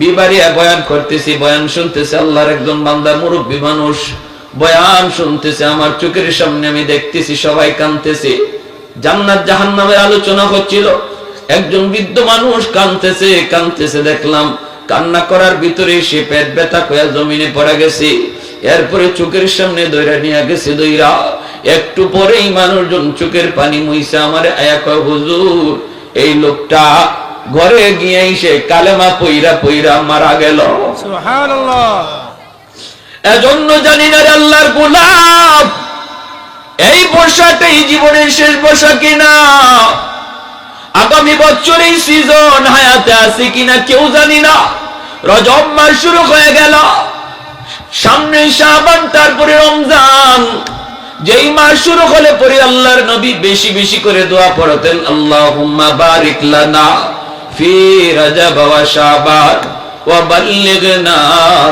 বিবারিয়া বয়ান করতেছি, বয়ান শুনতেছে আল্লাহর একজন বান্দা, মুরব্বী মানুষ বয়ান শুনতেছে। আমার চোখের সামনে আমি দেখতেছি সবাই কাঁদতেছে। জান্নাত জাহান্নামের আলোচনা হচ্ছিল, একজন বৃদ্ধ মানুষ কাঁদতেছে কাঁদতেছে। দেখলাম কান্না করার ভিতরে সে পেট ব্যথা কয়া জমিনে পড়ে গেছে। এরপরে চোখের সামনে দইরা নিয়ে গেছে, দইরা একটু পরেই মানুষজন চোখের পানি মুইছে আমারে আয়া কয়, হুজুর এই লোকটা ঘরে গিয়ে সে কালেমা পইরা পইরা মারা গেল। সুবহানাল্লাহ। এজন্য জানি না আল্লাহর গোলাম, এই বর্ষাটাই জীবনের শেষ বর্ষা কিনা, আগামী বছর এই সিজন হায়াতে আছে কিনা কেউ জানি না। রজব মাস শুরু হয়ে গেল, সামনে শাবান, তারপরে রমজান। যেই মাস শুরু হলে পরে আল্লাহর নবী বেশি বেশি করে দোয়া পড়তেন, আল্লাহুম্মা বারিক লানা ফি রজব ওয়া শাবান ওয়া বাল্লিগনা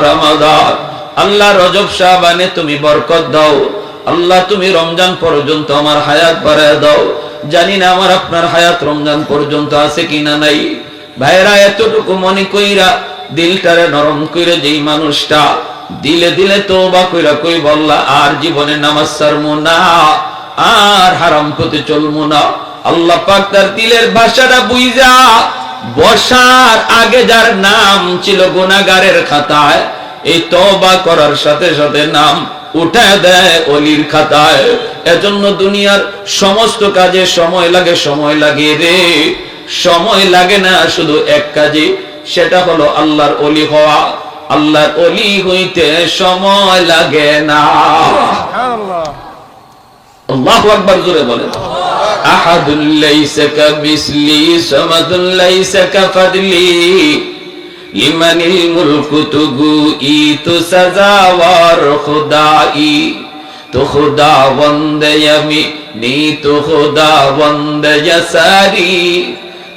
রমাদান। আল্লাহ রজব শাবানে তুমি বরকত দাও, আল্লাহ তুমি রমজান পর্যন্ত আমার হায়াত বাড়ায় দাও। জানি না আমার আপনার হায়াত রমজান পর্যন্ত আছে কিনা নাই। ভাইরা এতটুকু মনে কইরা দিলটারে নরম কইরা যেই মানুষটা দিলে দিলে তওবা কইরা কই বললা আর জীবনে নামাজ ছাড়মু না, আর হারাম পথে চলমু না, আল্লাহ পাক তার দিলের ভাষাটা বুঝা বসার আগে যার নাম ছিল গুনাহগারের খাতায়, এই তওবা করার সাথে সাথে নাম উঠায় দেয় ওলির খাতায়। এজন্য দুনিয়ার সমস্ত কাজে সময় লাগে, সময় লাগে রে, সময় লাগে না শুধু এক কাজে, সেটা হলো আল্লাহর ওলি হওয়া। আল্লাহর ওলি হইতে সময় লাগে না। সুবহানাল্লাহ। আল্লাহু আকবার, জোরে বলেন। আহাদুল লাইসা কামিসলি সামাদুল লাইসা কাফাদলি লিমানিল মুলকু তুগুই তো সাজাওয়ার খুদাই, তো খুদাবন্দে ইয়ামিনি তো খুদাবন্দে ইয়াসারি,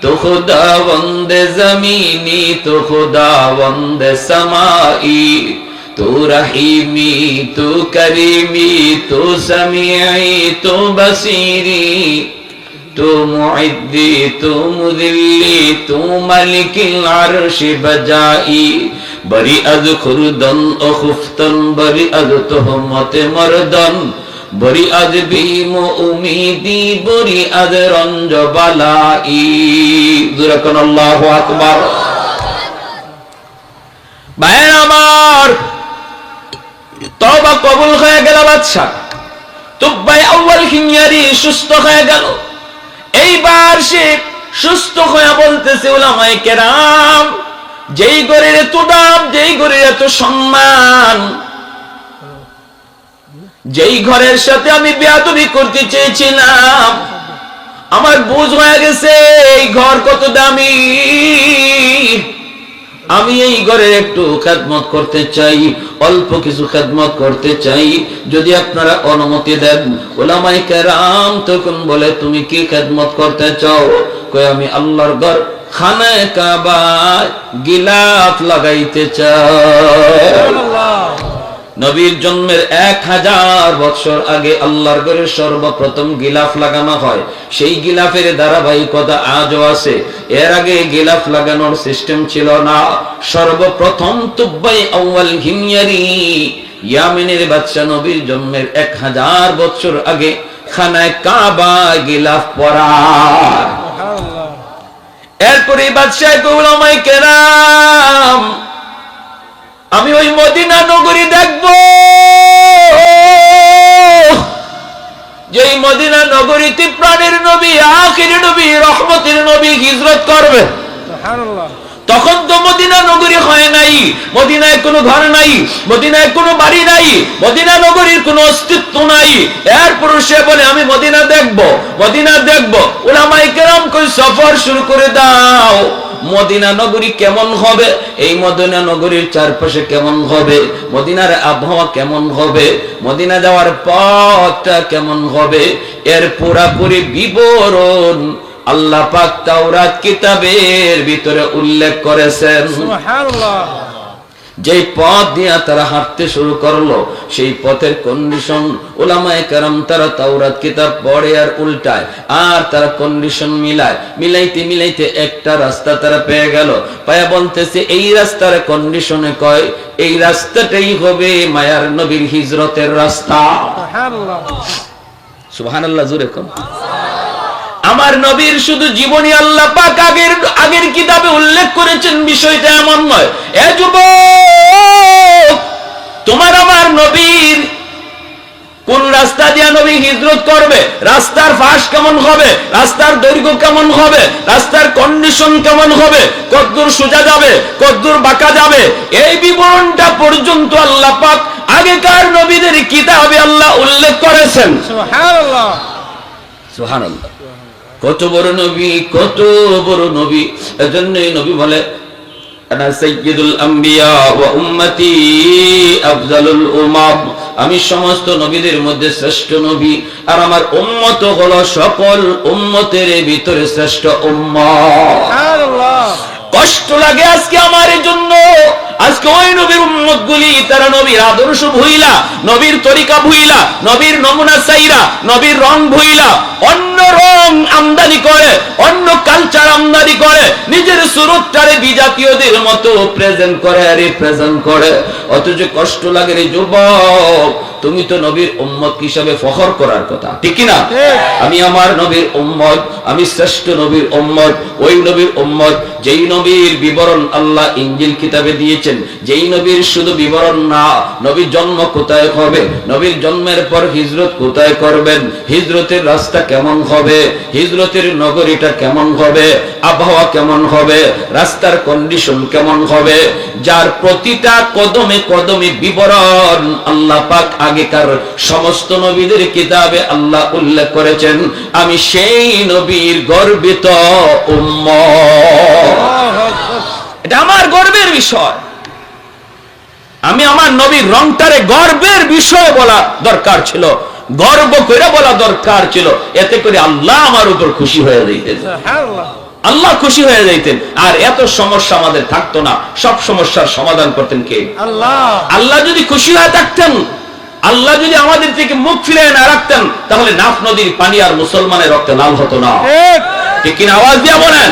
তো খুদাবন্দে জমিনি তো খুদাবন্দে সামাই, তু রহিমি তু করিমি তু সামিঈ তু বসীরি, তু মুইদ্দি তু মুযিল্লি তু মালিকিল আরশি বজাই, বরি আজ খুরদন ও খুফতন, বরি আজ তুহমতে মরদন, বরি আজ ভীম উমিদি, বরি আজ রঞ্জ বালাই। দুরাকান আল্লাহু আকবার। ভাইরা আমার, তওবা কবুল হয়ে গেল। বাদশা তুব্বাই আউয়াল হিময়ারি সুস্থ হয়ে গেল। এইবার সে সুস্থ হয়ে বলতেছে, উলামায়ে কেরাম, যেই ঘরের এত দাম, যেই ঘরের এত সম্মান, যেই ঘরের সাথে আমি বেয়াদবি করতে চেয়েছিলাম, আমার বুঝ হয়ে গেছে এই ঘর কত দামি। আমি এই ঘরে একটু খেদমত করতে চাই, অল্প কিছু খেদমত করতে চাই, যদি আপনারা অনুমতি দেন। উলামায়ে কেরাম তখন বলে, তুমি কি খেদমত করতে চাও? কই আমি আল্লাহর ঘর খানায়ে কাবায় গিলাফ লাগাইতে চাই। নবীর জন্মের 1000 বছর আগে আল্লাহর ঘরে সর্বপ্রথম গিলাফ লাগানো হয়। সেই গিলাফের ধারাবাহিকতা আজও আছে। এর আগে গিলাফ লাগানোর সিস্টেম ছিল না। সর্বপ্রথম তুব্বাই আউয়াল হিময়ারি, ইয়ামেনের বাদশা, নবীর জন্মের 1000 বছর আগে খানায়ে কাবা গিলাফ পরা। এরপরে বাদশা উলামায়ে কেরাম, আমি ওই মদিনা নগরী দেখব, যেই মদিনা নগরীতে প্রাণের নবী, আখির নবী, রহমতের নবী হিজরত করবে। সুবহানাল্লাহ। তখন তো মদিনা নগরী হয় নাই, মদিনায় কোনো ঘর নাই, মদিনায় কোনো বাড়ি নাই, মদিনা নগরীর কোনো অস্তিত্ব নাই। এরপর সে বলে আমি মদিনা দেখব, মদিনা দেখব। উলামায়ে কেরাম কই সফর শুরু করে দাও। মদিনা নগরী কেমন হবে, এই মদিনা নগরীর চারপাশে কেমন হবে, মদিনার আবহাওয়া কেমন হবে, মদিনা যাওয়ার পথটা কেমন হবে, এর পুরাপুরি বিবরণ আল্লাহ পাক তাওরাত কিতাবের ভিতরে উল্লেখ করেছেন। সুবহানাল্লাহ। যে পথ দিয়ে তারা হাঁটতে শুরু করলো সেই পথের কন্ডিশন উলামায়ে কেরাম তারা তাওরাত কিতাব পড়ে আর উল্টায় আর তারা কন্ডিশন মিলাইতে মিলাইতে একটা রাস্তা তারা পেয়ে গেল, পায়া বলতেছে এই রাস্তার কন্ডিশনে কয় এই রাস্তাটাই হবে মায়ার নবীর হিজরতের রাস্তা। সুবহানাল্লাহ। সুবহানাল্লাহ জোরে কোন। আমার নবীর শুধু জীবনী আল্লাহ পাক আগের কিতাবে উল্লেখ করেছেন, বিষয়টা এমন নয়। এ যুবক, তোমার আমার নবীর কোন রাস্তা দিয়ে নবী হিজরত করবে, রাস্তার ফাঁস কেমন হবে, রাস্তার দৈর্ঘ্য কেমন হবে, রাস্তার কন্ডিশন কেমন হবে, কতদূর সোজা যাবে, কতদূর বাঁকা যাবে, এই বিবরণটা পর্যন্ত আল্লাহ পাক আগেকার নবীদের কিতাবে আল্লাহ উল্লেখ করেছেন। সুবহানাল্লাহ। সুবহানাল্লাহ। কত বড় নবী, কত বড় নবী। এজন্যই নবী বলে আনা সাইয়্যিদুল আম্বিয়া ওয়া উম্মতি আফজালুল উমাম, আমি সমস্ত নবীদের মধ্যে শ্রেষ্ঠ নবী আর আমার উম্মত হলো সকল উম্মতের ভিতরে শ্রেষ্ঠ উম্মত। সুবহানাল্লাহ। কষ্ট লাগে আজকে আমার জন্য, আজকে ওই নবীর উম্মত গুলি তারা নবীর আদর্শ ভুইলা, নবীর তরিকা ভুইলা, নবীর নমুনা চাইরা, নবীর রং ভুইলা অন্য রং আমদানি করে, অন্য কালচার আমদানি করে, নিজের সুরতটারে বিজাতীয়দের মতো প্রেজেন্ট করে, রিপ্রেজেন্ট করে। অথচ কষ্ট লাগে রে যুবক, তুমি তো নবীর উম্মত হিসাবে ফখর করার কথা, ঠিক কি না? আমি আমার নবীর উম্মত, আমি শ্রেষ্ঠ নবীর উম্মত, ওই নবীর উম্মত যেই নবীর বিবরণ আল্লাহ ইনজিল কিতাবে দিয়েছেন, যেই নবীর শুধু বিবরণ না, নবীর জন্ম কোথায় হবে, নবীর জন্মের পর হিজরত কোথায় করবেন, হিজরতের রাস্তা কেমন হবে, হিজরতের নগরীটা কেমন হবে, আবহাওয়া কেমন হবে, রাস্তার কন্ডিশন কেমন হবে, যার প্রতিটা কদমে কদমে বিবরণ আল্লাহ পাক আগেকার সমস্ত নবীদের কিতাবে আল্লাহ উল্লেখ করেছেন। আমি সেই নবীর গর্বিত উম্মত, এটা আমার গর্বের বিষয়। আমি আমার নবীর রংটারে গর্বের বিষয় বলা দরকার ছিল, গর্ব করে বলা দরকার ছিল, এতে করে আল্লাহ আমার উপর খুশি হয়ে যাইতেন, সুবহানাল্লাহ। আল্লাহ খুশি হয়ে যাইতেন, আর এত সমস্যা আমাদের থাকতো না। সব সমস্যার সমাধান করতেন কে? আল্লাহ। আল্লাহ যদি খুশি হয়ে থাকতেন, আল্লাহ যদি আমাদের থেকে মুখ ফিরিয়ে না রাখতেন, তাহলে নাফ নদীর পানি আর মুসলমানের রক্তে লাল হতো না, ঠিক। ঠিক কিনা? আওয়াজ দিয়ে বলেন,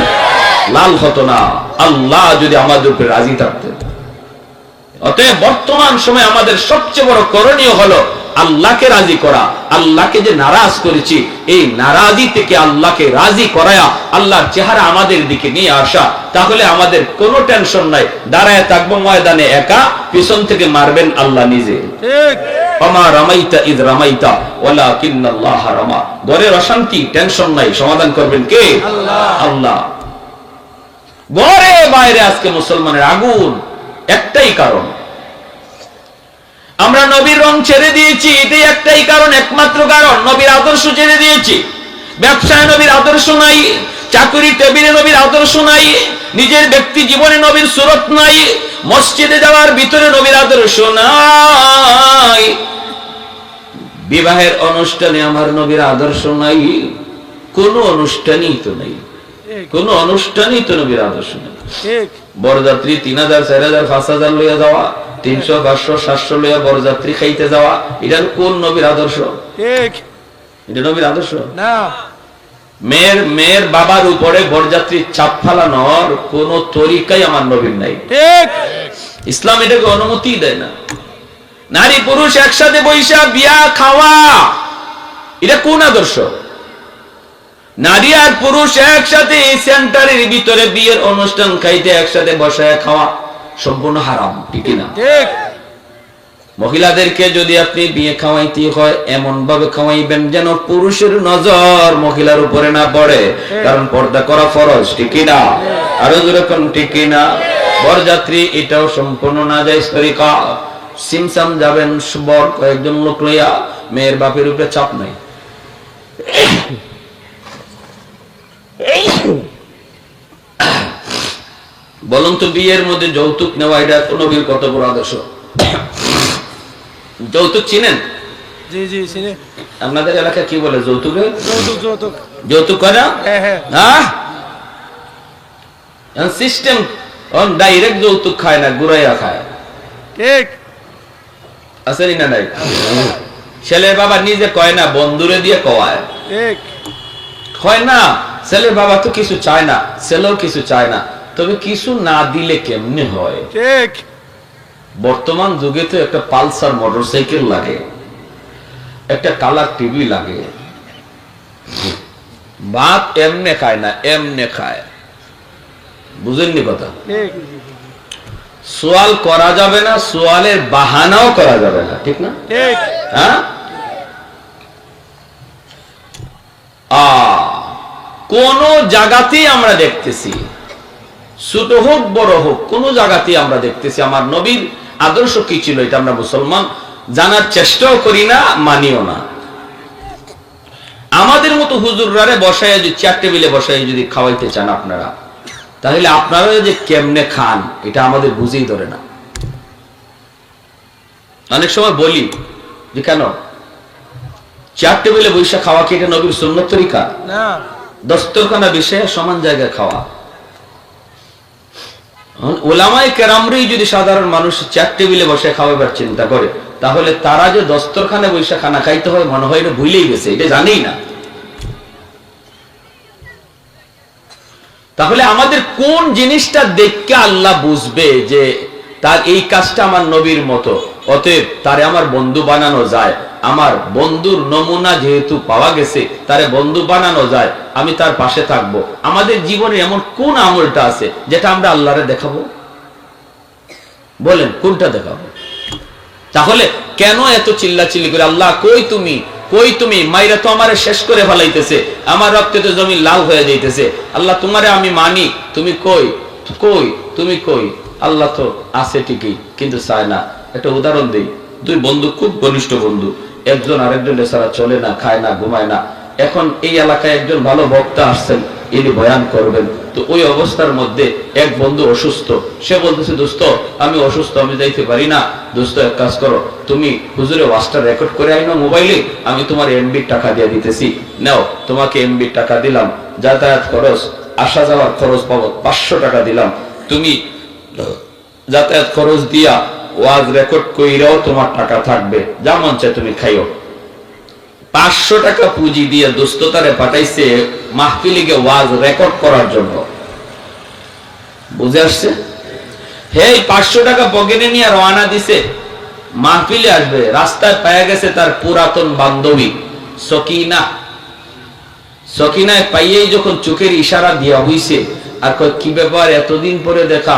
লাল হতো না। আল্লাহ যদি আমাদের উপরে রাজি থাকতেন। অতএব বর্তমান সময় আমাদের সবচেয়ে বড় করণীয় হলো আল্লাহকে রাজি করা। আল্লাহকে যে নারাজ করেছি, এই নারাজি থেকে আল্লাহকে রাজি করায়া আল্লাহর চেহারা আমাদের দিকে নিয়ে আসা, তাহলে আমাদের কোনো টেনশন নাই। দাঁড়ায় থাকবো ময়দানে একা, পিছন থেকে মারবেন আল্লাহ নিজে। ঠিক। ওমা রামাইতা ইদ রামাইতা ওয়ালাকিন্নাল্লাহ রামা। ঘরের অশান্তি, টেনশন নাই, সমাধান করবেন কে? আল্লাহ। আল্লাহ। ঘরে বাইরে আজকে মুসলমানের আগুন, একটাই কারণ, আমরা নবীর রং ছেড়ে দিয়েছি। এটাই একটাই কারণ, একমাত্র কারণ, নবীর আদর্শ ছেড়ে দিয়েছি। ব্যবসায় নবীর আদর্শ নাই, চাকরি টেবিলে নবীর আদর্শ নাই, নিজের ব্যক্তি জীবনে নবীর সুরত নাই, মসজিদে যাওয়ার ভিতরে নবীর আদর্শ নাই, বিবাহের অনুষ্ঠানে আমার নবীর আদর্শ নাই, কোন অনুষ্ঠানই তো নাই, কোন অনুষ্ঠানই তো নবীর আদর্শ নাই। ঠিক। বরযাত্রী 3000 4000 5000 লইয়া যাওয়া, 300 500 700 লইয়া বরযাত্রী খাইতে যাওয়া, এটা কোন নবীর আদর্শ? ঠিক। এটা নবীর আদর্শ না। মেয়ের বাবার উপরে বরযাত্রীর চাপ ফালানোর কোন তরিকাই আমার নবীর নাই। ঠিক। ইসলাম এটাকে অনুমতি দেয় না। নারী পুরুষ একসাথে বৈশা বিয়া খাওয়া, এটা কোন আদর্শ? নারী আর পুরুষ একসাথে এই সেন্টারের ভিতরে বিয়ের অনুষ্ঠান খাইতে একসাথে বসায় খাওয়া সম্পূর্ণ হারাম, ঠিক না? ঠিক। মহিলাদেরকে যদি আপনি বিয়ে খাওয়াইতে হয়, এমন ভাবে খাওয়াইবেন যেন পুরুষের নজর মহিলার উপরে না পড়ে, কারণ পর্দা করা ফরজ, ঠিক না? আরো যেরকম ঠিক না? বরযাত্রী এটাও সম্পূর্ণ নাজায়েজ তরিকা। সিমসাম যাবেন বর কয়েকজন লোক লইয়া, মেয়ের বাপের উপরে চাপ নাই। বলুন তো, বিয়ের মধ্যে যৌতুক নেওয়া এটা নবীর কত বড় আদর্শ? যৌতুক চিনেন? জি জি চিনি। আপনাদের এলাকায় কি বলে যৌতুকে? যৌতুক। যৌতুক। যৌতুক করে না? হ্যাঁ। সিস্টেম ডাইরেক্ট যৌতুক খায় না, ঘুরাইয়া খায়। ঠিক আছে না নাই? ছেলের বাবা নিজে কয় না, বন্ধুরে দিয়ে কয়। ঠিক হয় না, ছেলের বাবা তো কিছু চায় না, ছেলেও কিছু চায় না, তবে কিছু না দিলে কেমনে হয়? ঠিক বর্তমান যুগে তো একটা পালসার মোটরসাইকেল লাগে, একটা কালার টিভি লাগে। ভাত এমনে খায় না, এমনে খায়। বুঝেননি কথা? ঠিক সোয়াল করা যাবে না, সোয়ালের বাহানাও করা যাবে না, ঠিক না? ঠিক হ্যাঁ, কোন জায়গাতেই আমরা দেখতেছি, ছোট হোক বড় হোক, কোন জায়গাতেই আমরা দেখতেছি আমার নবীর আদর্শ কি ছিল এটা আমরা মুসলমান জানার চেষ্টাও করি না, মানিও না। আমাদের মতো হুজুররারে বসায়, যদি চেয়ার টেবিলে বসায় যদি খাওয়াইতে চান আপনারা, তাহলে আপনারা যে কেমনে খান এটা আমাদের বুঝেই ধরে না। অনেক সময় বলি যে কেন চেয়ার টেবিলে বৈশা খাওয়া কি এটা নবীর সুন্নত তরিকা? না দস্তরখানা বিষয়ে সমান জায়গায় খাওয়া। ওলামায়ে কেরামরাই যদি সাধারণ মানুষ চেয়ার টেবিলে বসে খাওয়াবার চিন্তা করে, তাহলে তারা যে দস্তরখানে বৈশা খানা খাইতে হয় মনে হয় এটা ভুলেই গেছে, এটা জানেই না। তাহলে আমাদের কোন জিনিসটা দেখে আল্লাহ বুঝবে যে তার এই কাজটা আমার নবীর মতো, অতএব তারে আমার বন্ধু বানানো যায়, আমার বন্ধুর নমুনা যেহেতু পাওয়া গেছে, তারে বন্ধু বানানো যায়, আমি তার পাশে থাকবো। আমাদের জীবনে এমন কোন আমলটা আছে যেটা আমরা আল্লাহরে দেখাবো? বলেন কোনটা দেখাবো? তাহলে কেন এত চিল্লাচিল্লি করে আল্লাহ কই তুমি, কই তুমি? মাইরা তো আমারে শেষ করে ফেলাইতেছে, আমার রক্তে তো জমি লাল হয়ে যাইতেছে। আল্লাহ তোমারে আমি মানি, তুমি কই, কই তুমি কই? আল্লাহ তো আছে ঠিকই, কিন্তু চায় না। একটা উদাহরণ দিই, দুই বন্ধু, খুব ঘনিষ্ঠ বন্ধু, একজন আরেকজনের ছাড়া চলে না, খায় না, ঘুমায় না। এখন এই এলাকায় একজন ভালো বক্তা আসছেন, ইনি বয়ান করবেন। তো ওই অবস্থার মধ্যে এক বন্ধু অসুস্থ, সে বলতেছে দোস্ত আমি অসুস্থ, আমি যাইতে পারি না। দোস্ত এক কাজ করো, তুমি হুজুরে ওয়াজটা রেকর্ড করে আইনো মোবাইলে, আমি তোমার এমবির টাকা দিয়ে দিতেছি, নাও তোমাকে এমবির টাকা দিলাম, যাতায়াত খরচ, আসা যাওয়ার খরচ পাবো 500 টাকা দিলাম, তুমি যাতায়াত খরচ দিয়া ওয়াজ রেকর্ড কইরাও তোমার টাকা থাকবে, যা মন চায় তুমি খাইও। 500 টাকা পুঁজি দিয়ে দোস্ততারে পাঠাইছে মাহফিলিকে ওয়াজ রেকর্ড করার জন্য। বুঝে আসছে? হেই 500 টাকা পকেটে নিয়ে রওনা দিছে, মাহফিলে আসবে। রাস্তায় পায়া গেছে তার পুরাতন বান্ধবী সকিনা। সকিনায় পাইয়েই যখন চোখের ইশারা দিয়া হইছে, আর কি ব্যাপার এতদিন পরে দেখা,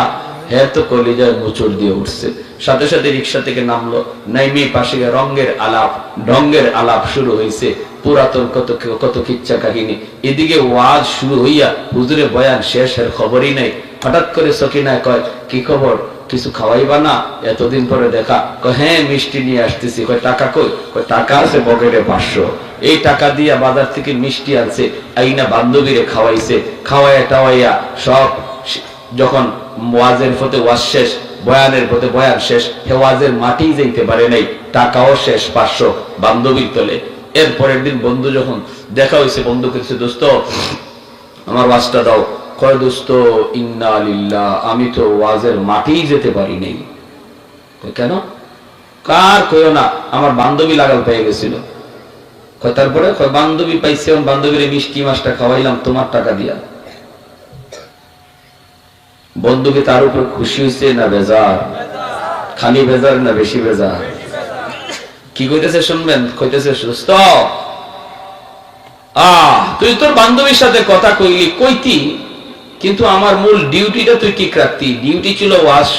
হ্যাঁ তো কলিজায় মোচড় দিয়ে উঠছে। সাথে সাথে রিক্সা থেকে নামলো, নাইমে পাশে রঙের আলাপ, ঢঙ্গের আলাপ শুরু হয়েছে, পুরাতন কত কত কিচ্ছা কাহিনী। এদিকে ওয়াজ শুরু হইয়া হুজুরে বয়ান শেষের খবরই নাই। হঠাৎ করে সকিনায় কয়, কি খবর, কিছু খাওয়াইবা না, এতদিন পরে দেখা? কয় হ্যাঁ মিষ্টি নিয়ে আসতেছি। কয় টাকা কই? কয় টাকা আছে পকেটে 500। এই টাকা দিয়া বাজার থেকে মিষ্টি আনছে, আইনা বান্ধবীরে খাওয়াইছে, খাওয়াইয়া টাওয়াইয়া সব। যখন ওয়াজের ফতে ওয়াজ শেষ, বয়ানের ফতে বয়ান শেষ, হে ওয়াজের মাটি যাইতে পারে নাই, টাকাও শেষ 500 বান্ধবীর তলে। এরপরের দিন বন্ধু যখন দেখা হয়েছে, বন্ধু কিছু দোস্ত আমার ওয়াজটা দাও। কয় দোস্ত ইন্না লিল্লাহ, আমি তো ওয়াজের মাটি যেতে পারি নাই। কেন? কার কইও না, আমার বান্ধবী লাগাল পেয়ে গেছিল। তারপরে বান্ধবী পাইছে, বান্ধবীর মিষ্টি মাছটা খাওয়াইলাম তোমার টাকা দিয়া। বন্ধুকে তার উপর খুশি হয়েছে না বেজার? খালি বেজার না বেশি বেজার? কি কইতেছে শুনবেন? কইতেছে দোস্ত তুই তোর বান্ধবীর সাথে কথা কইলি, কইতি, কিন্তু আমার মূল ডিউটিটা তুই ঠিক রাখতি। ডিউটি ছিল ওয়াজ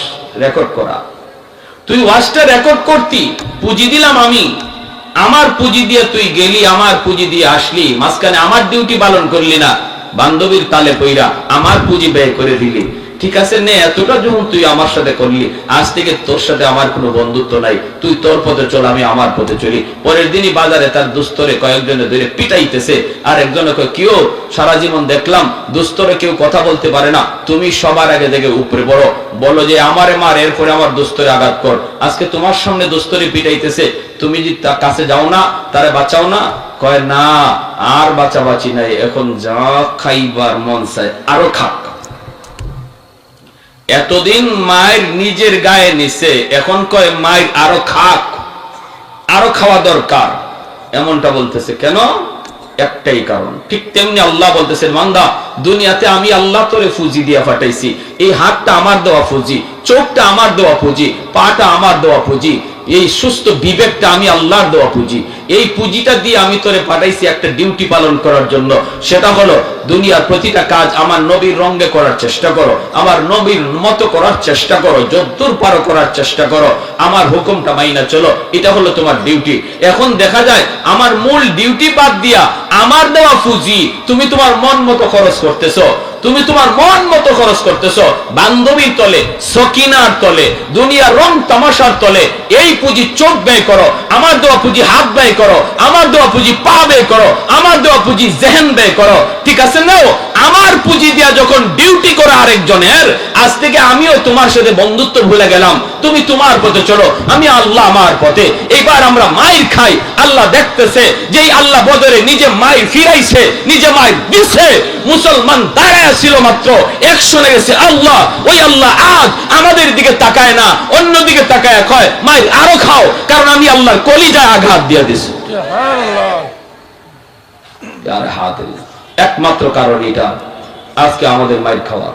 রেকর্ড করা। তুই ওয়াজটা রেকর্ড করতি, পুঁজি দিলাম আমি, আমার পুঁজি দিয়ে তুই গেলি, আমার পুঁজি দিয়ে আসলি, মাঝখানে আমার ডিউটি পালন করলি না, বান্ধবীর তালে পইরা আমার পুঁজি ব্যয় করে দিলি। ঠিক আছে নে, এতটা যখন তুই আমার সাথে করলি, আজ থেকে তোর সাথে আমার কোনো বন্ধুত্ব নাই, তুই তোর পথে চল, আমি আমার পথে চলি। পরের দিনই বাজারে তার দুস্তরে কয়েকজনে ধরে পিটাইতেছে, আর একজনে কয় কেউ সারা জীবন দেখলাম দুস্তরে কেউ কথা বলতে পারে না, তুমি সবার আগে থেকে উপরে বড়, বলো যে আমারে মার, এরপরে আমার দুস্তরে আঘাত কর। আজকে তোমার সামনে দুস্তরে পিটাইতেছে, তুমি যদি তার কাছে যাও না, তারে বাঁচাও না? কয় না, আর বাঁচাবাঁচি নাই, এখন যা খাইবার মন চায় আরো খাক। এতদিন মায়ের নিজের গায়ে নিছে, এখন কয় মায়ের আরো খাক, আরো খাওয়া দরকার, এমনটা বলতেছে। কেন? একটাই কারণ। ঠিক তেমনি আল্লাহ বলতেছেন, বান্দা দুনিয়াতে আমি আল্লাহ তোরে ফুজি দিয়া পাঠাইছি, এই হাতটা আমার দেওয়া ফুজি, চোখটা আমার দেওয়া পুঁজি, পাটা আমার দেওয়া পুঁজি, এই সুস্থ বিবেকটা আমি আল্লাহর দেওয়া পুঁজি। এই পুঁজিটা দিয়ে আমি তোরে পাঠাইছি একটা ডিউটি পালন করার জন্য। সেটা হলো দুনিয়ার প্রতিটা কাজ আমার নবীর রঙে করার চেষ্টা করো, আমার নবীর মতো করার চেষ্টা করো, যদ্দূর পারো করার চেষ্টা করো, আমার হুকুমটা মাইনা চলো। এটা হলো তোমার ডিউটি। এখন দেখা যায় আমার মূল ডিউটি বাদ দিয়া আমার দেওয়া পুঁজি তুমি তোমার মন মতো খরচ করতেছো, তুমি তোমার মন মতো খরচ করতেছো। বান্ধবীর তলে, সকিনার তলে, দুনিয়ার রং তামাশার তলে এই পুঁজি চোখ ব্যয় করো, আমার দেওয়া পুঁজি হাত ব্যয় করো, আমার দেওয়া পুঁজি পা ব্যয় করো, আমার দেওয়া পুঁজি জেহেন ব্যয় করো। ঠিক আছে না? আমার পুঁজি দিয়া যখন ডিউটি করো আরেকজনের, আজ থেকে আমিও তোমার সাথে বন্ধুত্ব ভুলে গেলাম, তুমি তোমার পথে চলো, আমি আল্লাহ আমার পথে। এইবার আমরা মায়ের খাই, আল্লাহ দেখতেছে যে আল্লাহ বদরে নিজে মায়ের ফিরাইছে, নিজে মায়ের দিছে। মুসলমান দাঁড়ায় ছিল মাত্র, একশনে গেছে আল্লাহ। ওই আল্লাহ আজ আমাদের দিকে তাকায় না, অন্য দিকে তাকায় কয় মায়ের আরো খাও, কারণ আমি আল্লাহর কলিজায় আঘাত দিয়ে দিছি। একমাত্র কারণ এটা আজকে আমাদের মায়ের খাওয়ার।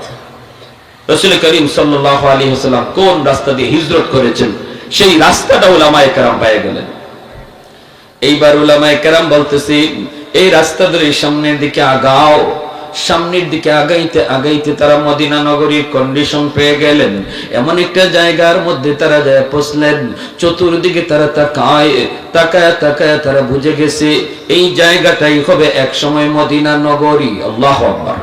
রাসূল করিম সাল্লাল্লাহু আলাইহি ওয়াসাল্লাম কোন রাস্তা দিয়ে হিজরত করেছেন, সেই রাস্তাটা উলামায়ে কেরাম পেয়ে গেলেন। এইবার উলামায়ে কেরাম বলতেছি, এই রাস্তা ধরে সামনের দিকে আগাও। সামনের দিকে আগাইতে আগাইতে তারা মদিনা নগরীর কন্ডিশন পেয়ে গেলেন। এমন একটা জায়গার মধ্যে তারা যায় পৌঁছলেন, চতুর্দিকে তারা তাকায় তাকায় তাকায় তারা বুঝে গেছে এই জায়গাটাই হবে এক সময় মদিনা নগরী। আল্লাহু আকবার।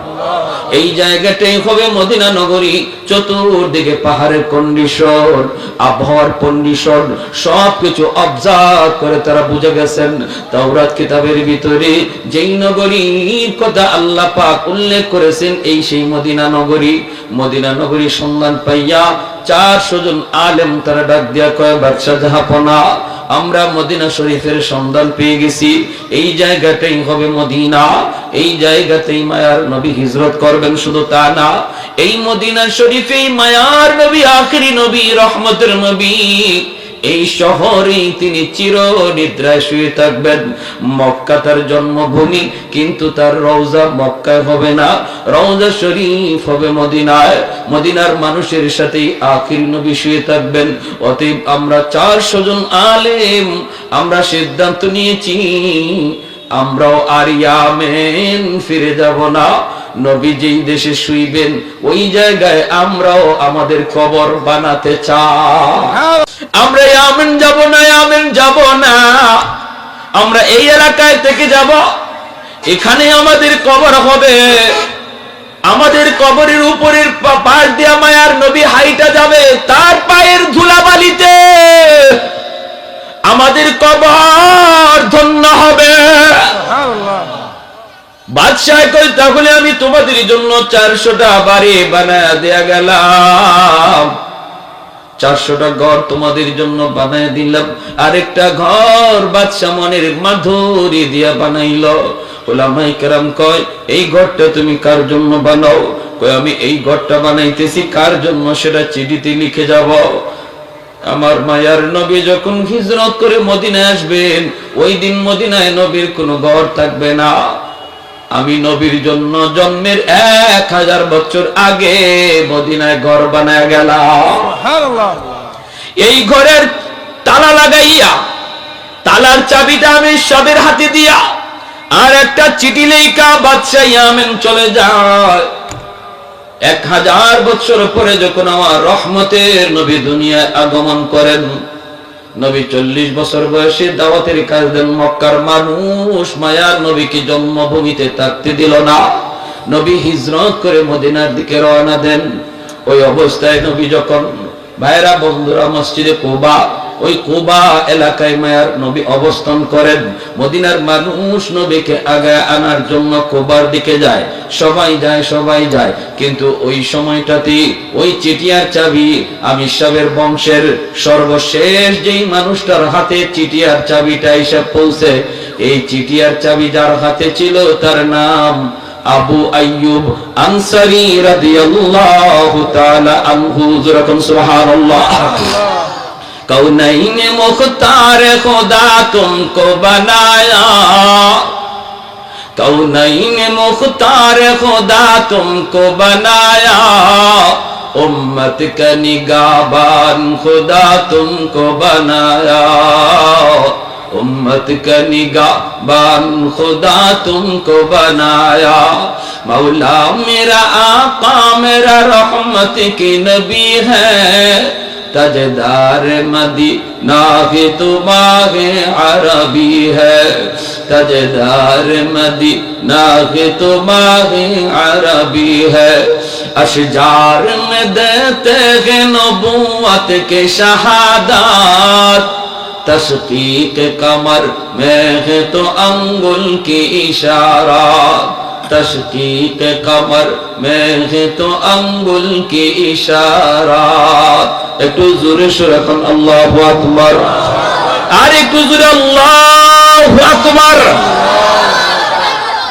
এই জায়গাটাই হবে মদিনা নগরী। চতুর্দিকে পাহাড়ের কন্ডিশন, আবহাওয়ার কন্ডিশন সবকিছু অবজার্ভ করে তারা বুঝে গেছেন তাওরাত কিতাবের ভিতরে যেই নগরীর কথা আল্লাহ পাক উল্লেখ করেছেন এই সেই মদিনা নগরী। মদিনা নগরীর সন্ধান পাইয়া 400 জন আলেম তারা ডাক দিয়া কয়, বাদশাহ জাহাপনা, আমরা মদিনা শরীফের সন্ধান পেয়ে গেছি, এই জায়গাটাই হবে মদিনা, এই জায়গাতেই মায়ার নবী হিজরত করবেন। শুধু তা না, এই মদিনা শরীফেই মায়ার নবী, আখিরি নবী, রহমতের নবী, এই শহরেই তিনি চির নিদ্রায় শুয়ে থাকবেন। মক্কা তার জন্মভূমি, কিন্তু তার রওজা মক্কায় হবে না, রওজা শরীফ হবে মদিনায়। মদিনার মানুষের সাথেই আখিরি নবী শুয়ে থাকবেন। অতএব আমরা 400 জন আলেম আমরা সিদ্ধান্ত নিয়েছি আমরাও আর ইয়ামেন ফিরে যাব না। নবী যেই দেশে শুইবেন ওই জায়গায় আমরাও আমাদের কবর বানাতে চাই। আমরা ইয়ামেন যাব না, ইয়ামেন যাব না, আমরা এই এলাকায় থেকে যাব, এখানে আমাদের কবর হবে। আমাদের কবরের উপরের পাশ দিয়ে মায়ার নবী হাইটা যাবে, তার পায়ের ধুলাবালিতে আমাদের কবর ধন্য হবে। বাদশাহ কই, তাহলে আমি তোমাদের জন্য 400টা বাড়ি বানায় দেয়া গেলাম, 400টা ঘর তোমাদের জন্য বানায় দিলাম। আরেকটা ঘর বাদশাহ মনের মাধুরী দিয়া বানাইল। উলামায়ে কেরাম কয়, এই ঘরটা তুমি কার জন্য বানাও? কয়, আমি এই ঘরটা বানাইতেছি কার জন্য সেটা চিঠিতে লিখে যাব। আমার মায়ার নবী যখন হিজরত করে মদিনায় আসবেন, ওই দিন মদিনায় নবীর কোনো ঘর থাকবে না। আমি নবীর জন্য জন্মের 1000 বছর আগে মদিনায় ঘর বানায় গেলাম। এই ঘরের তালা লাগাইয়া, তালার চাবিটা আমি সবের হাতে দিয়া, আর একটা চিঠি লেখা বাদশাহ ইয়ামেন চলে যায়। 1000 বছর পরে যখন আমার রহমতের নবী দুনিয়ায় আগমন করেন, নবী 40 বছর বয়সে দাওয়াতের কাজ দেন। মক্কার মানুষ মায়ার নবীকে জন্মভূমিতে থাকতে দিল না। নবী হিজরত করে মদিনার দিকে রওনা দেন। ওই অবস্থায় নবী যখন, ভাইরা বন্ধুরা, মসজিদে কুবা, ওই কুবা এলাকায় মায়ার নবী অবস্থান করেন। মদিনার মানুষ নবীকে আগায় আনার জন্য কুবার দিকে যায়, সবাই যায়, সবাই যায়। কিন্তু ওই সময়টাতে ওই চিঠিয়ার চাবি আমির সাহেবের বংশের সর্বশেষ যেই মানুষটার হাতে চিঠিয়ার চাবিটা এসে পৌঁছে, এই চিঠিয়ার চাবি যার হাতে ছিল তার নাম আবু আইয়ুব আনসারী রাদিয়াল্লাহু তাআলা আনহু। যখন সুবহানাল্লাহ। कौनैन मुख्तार खुदा तुमको बनाया, कौनैन मुख्तार खुदा तुमको बनाया, उम्मत का निगाहबान खुदा तुमको बनाया, उम्मत का निगाहबान खुदा तुमको बनाया। मौला मेरा आका मेरा रहमत की नबी है, ताजदार मदीना के तुम्हारे अरबी है, ताजदार मदीना के तुम्हारे अरबी है। अशजार में देते हैं नबूवत के शहादत, तस्दीक कमर में है तो अंगुल की इशारा, तस्दीक कमर में है तो अंगुल की इशारा। একটু জোরে সুরে এখন আল্লাহু আকবার, আর একটু জোরে আল্লাহু আকবার।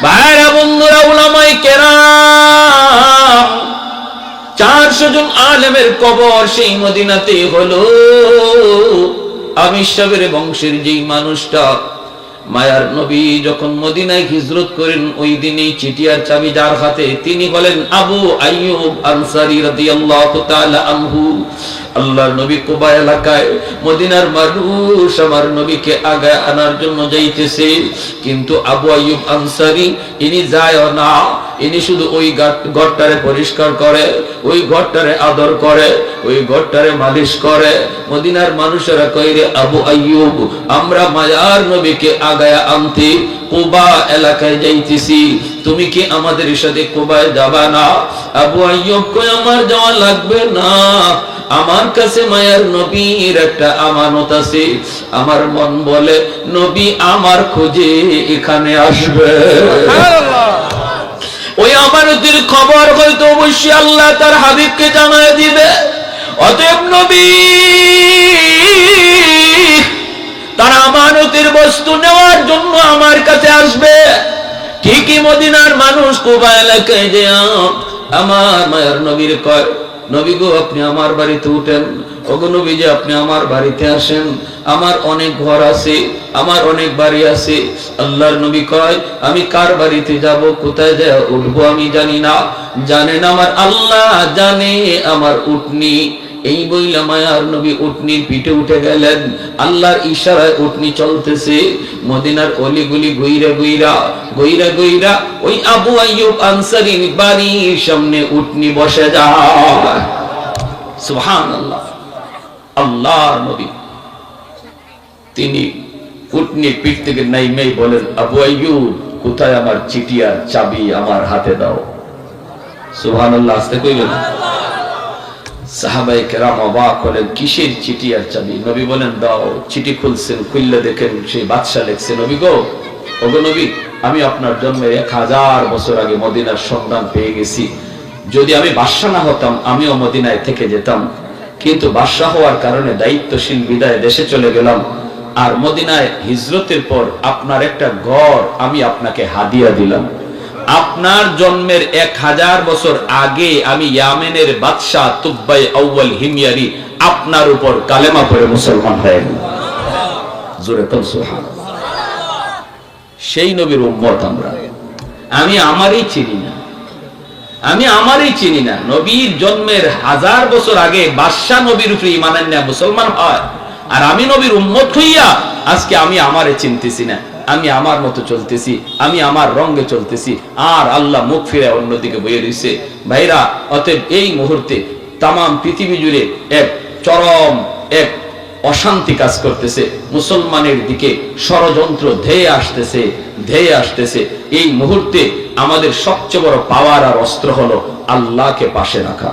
ভাইরা বন্ধুরা, উলামায়ে কেরাম 400 জন আলেমের কবর সেই মদিনাতে হলো। আমির সাহেবের বংশের যেই মানুষটা মায়ার নবী যখন মদিনায় হিজরত করেন, ওই দিনই চিঠিয়ার চাবি যার হাতে তিনি বলেন আবু আইয়ুব আনসারী রাদিয়াল্লাহু তাআলা আনহু। আল্লাহর নবী কুবা এলাকায়, মদিনার মানুষ আমার নবীকে আগায় আনার জন্য যাইতেছে, কিন্তু আবু আইয়ুব আনসারী ইনি যায় না, ইনি শুধু ওই ঘরটারে পরিষ্কার করে, ওই ঘরটারে আদর করে, ওই ঘরটারে মালিশ করে। মদিনার মানুষেরা কইরে আবু আইয়ুব আমরা মায়ার নবীকে আগায় আনতে কুবা এলাকায় যাইতেছি, তুমি কি আমাদের সাথে কুবায় যাবা না? আবু আইয়ুব কই আমার যাওয়া লাগবে না, আমার কাছে মায়ার নবীর একটা আমানত আছে, আমার মন বলে নবী আমার খোঁজে এখানে আসবে। ওই আমানতের খবর হয়তো অবশ্যই আল্লাহ তার হাবিবকে জানায় দিবে। অতএব নবী তার আমানতের বস্তু নেওয়ার জন্য আমার কাছে আসবে। ঠিকই মদিনার মানুষ কুবা এলাকায় যে আমার মায়ার নবীর কয়, নবী গো আপনি আমার বাড়িতে উঠেন, ওগো নবী যে আপনি আমার বাড়িতে আসেন, আমার অনেক ঘর আছে, আমার অনেক বাড়ি আছে। আল্লাহর নবী কয় আমি কার বাড়িতে যাব, কোথায় যায় উঠবো আমি জানি না, জানেন আমার আল্লাহ জানে আমার উটনি। এই বইলা মায়ার নবী উটনির পিঠে উঠে গেলেন, আল্লাহর ইশারায় উটনি চলতেছে। মদিনার অলিগুলি গইরা গইরা গইরা গইরা ওই আবু আইয়ুব আনসারীর বাড়ির সামনে উটনি বসে যায়। সুবহানাল্লাহ। আল্লাহর নবী তিনি উটনির পিঠ থেকে নাইমেই বলেন আবু আইয়ুব কোথায় আমার চিঠি আর চাবি আমার হাতে দাও। সুবহানাল্লাহ। আস্তে কইবেন। সাহাবায়ে কেরাম অবাক হলেন, কিসের চিঠি আর চাবি? নবী বলেন দাও। চিঠি খুলছেন, খুললে দেখেন সেই বাদশা লিখছে, নবী গো, ওগো নবী আমি আপনার জন্মের 1000 বছর আগে মদিনার সন্ধান পেয়ে গেছি। যদি আমি বাদশা না হতাম আমিও মদিনায় থেকে যেতাম, কিন্তু বাদশা হওয়ার কারণে দায়িত্বশীল বিদায় দেশে চলে গেলাম। আর মদিনায় হিজরতের পর আপনার একটা ঘর আমি আপনাকে হাদিয়া দিলাম। আপনার জন্মের 1000 বছর আগে আমি ইয়ামেনের বাদশাহ তুব্বাই আউয়াল হিময়ারি আপনার উপর কালেমা পড়ে মুসলমান হয়ে গেল। জোরে কোন সুবহানাল্লাহ। সেই নবীর উম্মত আমরা। আমি আমারই চিনি না, আমি আমারই চিনি না। নবীর জন্মের 1000 বছর আগে বাদশাহ নবীর উপরে ঈমান আনলে মুসলমান হয়, আর আমি নবীর উম্মত হইয়া আজকে আমি আমারে চিনতেছি না, আমি আমার মতো চলতেছি, আমি আমার রঙে চলতেছি, আর আল্লাহ মুখ ফিরে অন্যদিকে বয়ে দিয়েছে। ভাইরা, অতএব এই মুহূর্তে তাম পৃথিবী জুড়ে এক চরম এক অশান্তি কাজ করতেছে, মুসলমানের দিকে ষড়যন্ত্র ধেয়ে আসতেছে ধেয়ে আসতেছে। এই মুহূর্তে আমাদের সবচেয়ে বড় পাওয়ার আর অস্ত্র হলো আল্লাহকে পাশে রাখা।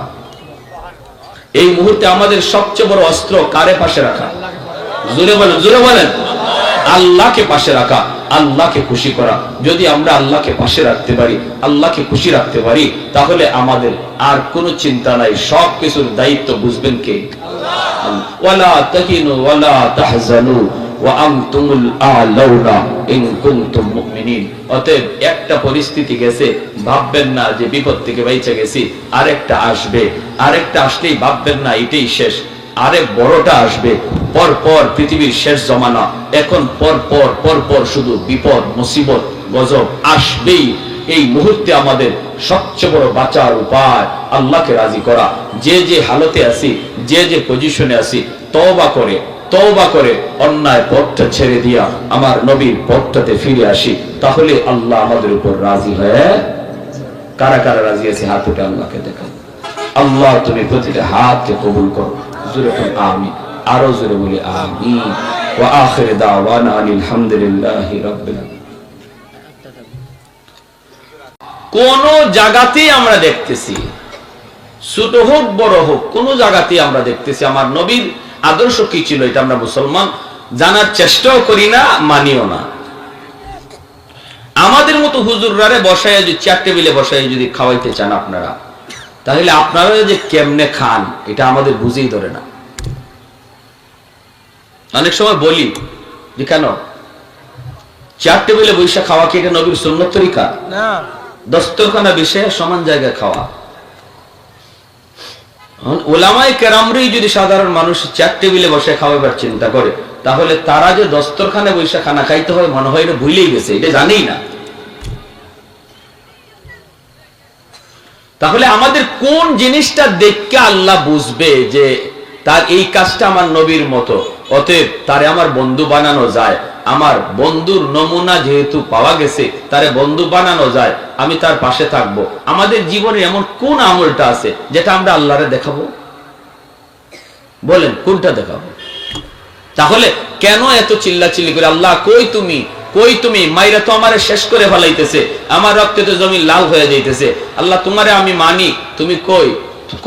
এই মুহূর্তে আমাদের সবচেয়ে বড় অস্ত্র কারে পাশে রাখা? জোরে বলেন, জোরে বলেন। আল্লাহকে পাশে রাখা, আল্লাহকে খুশি করা। যদি আমরা আল্লাহকে পাশে রাখতে পারি, আল্লাহকে খুশি রাখতে পারি, তাহলে আমাদের আর কোনো চিন্তা নাই। সব কিছুর দায়িত্ব বুঝবেন কে? আল্লাহ। ওয়ালা তাহিনু ওয়ালা তাহজানু ওয়া আনতুমুল আ'লাউনা ইন কুনতুম মুমিনিন। অতএব একটা পরিস্থিতি গেছে, ভাববেন না যে বিপদ থেকে বাইচে গেছি, আরেকটা আসবে, আরেকটা আসলেই ভাববেন না এটাই শেষ, আরেক বড়টা আসবে। পর পর পৃথিবীর শেষ জমানা, এখন পর পর পর পর শুধু বিপদ মুসিবত গজব আসবেই। এই মুহূর্তে আমাদের সবচেয়ে বড় বাঁচার উপায় আল্লাহকে রাজি করা। যে যে হালতে আছি, যে যে পজিশনে আছি, তওবা করে অন্যায় পথটা ছেড়ে দিয়া আমার নবীর পথটাতে ফিরে আসি, তাহলে আল্লাহ আমাদের উপর রাজি হয়ে। কারা কারা রাজি আছে হাত উঠে আল্লাহকে দেখান। আল্লাহ তুমি প্রতিটা হাতকে কবুল করো। জোরে বলি আমিন, আরো জোরে বলি আমিন। ওয়া আখির দাওয়ানা আলহামদুলিল্লাহি রাব্বিল আলামিন। কোন জায়গাতেই আমরা দেখতেছি, ছোট হোক বড় হোক, কোন জায়গাতেই আমরা দেখতেছি আমার নবীর আদর্শ কি ছিল, এটা আমরা মুসলমান জানার চেষ্টাও করি না, মানিও না। আমাদের মতো হুজুররারে বসায় যদি চেয়ার টেবিলে বসায় যদি খাওয়াইতে চান আপনারা, তাহলে আপনারা যে কেমনে খান এটা আমাদের বুঝেই ধরে না। অনেক সময় বলি যে কেন চেয়ার টেবিলে বসে খাওয়া কি এটা নবীর সুন্নত তরিকা? না, দস্তরখানা বিষয়ে সমান জায়গায় খাওয়া। ওলামায়ে কেরামরাই যদি সাধারণ মানুষ চেয়ার টেবিলে বসে খাওয়াবার চিন্তা করে, তাহলে তারা যে দস্তরখানায় বসে খানা খাইতে হয় মনে হয় এটা ভুলেই গেছে, এটা জানেই না। তাহলে আমাদের কোন জিনিসটা দেখে আল্লাহ বুঝবে যে তার এই কাজটা আমার নবীর মতো, অতএব তারে আমার বন্ধু বানানো যায়। আমার বন্ধুর নমুনা যেহেতু পাওয়া গেছে, তারে বন্ধু বানানো যায়, আমি তার পাশে থাকবো। আমাদের জীবনে এমন কোন আমলটা আছে যেটা আমরা আল্লাহরে দেখাবো? বলেন কোনটা দেখাবো? তাহলে কেন এত চিল্লাচিল্লি করে আল্লাহ কই তুমি, কই তুমি? মাইরা তো আমারে শেষ করে ফেলাইতেছে, আমার রক্তে তো জমি লাল হয়ে যাইতেছে। আল্লাহ তোমারে আমি মানি, তুমি কই,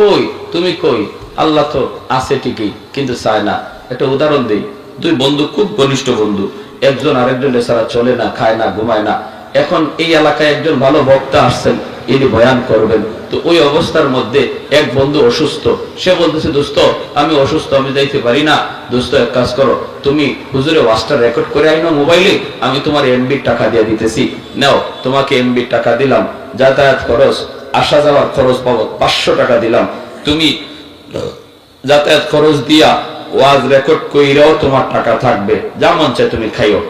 কই তুমি কই? আল্লাহ তো আছে ঠিকই, কিন্তু চায় না। একটা উদাহরণ দিই, দুই বন্ধু, খুব ঘনিষ্ঠ বন্ধু, একজন আরেকজনের ছাড়া চলে না, খায় না, ঘুমায় না। এখন এই এলাকায় একজন ভালো বক্তা আসছেন, ইনি বয়ান করবেন। তো ওই অবস্থার মধ্যে এক বন্ধু অসুস্থ, সে বলতেছে দোস্ত আমি অসুস্থ, আমি যাইতে পারি না। দোস্ত এক কাজ করো, তুমি হুজুরে ওয়াজটা রেকর্ড করে আইনো মোবাইলে, আমি তোমার এমবির টাকা দিয়ে দিতেছি, নাও তোমাকে এমবির টাকা দিলাম, যাতায়াত খরচ, আসা যাওয়ার খরচ বাবদ 500 টাকা দিলাম, তুমি যাতায়াত খরচ দিয়া ওয়াজ রেকর্ড কইরাও তোমার টাকা থাকবে, যা মন চায় তুমি খাইও।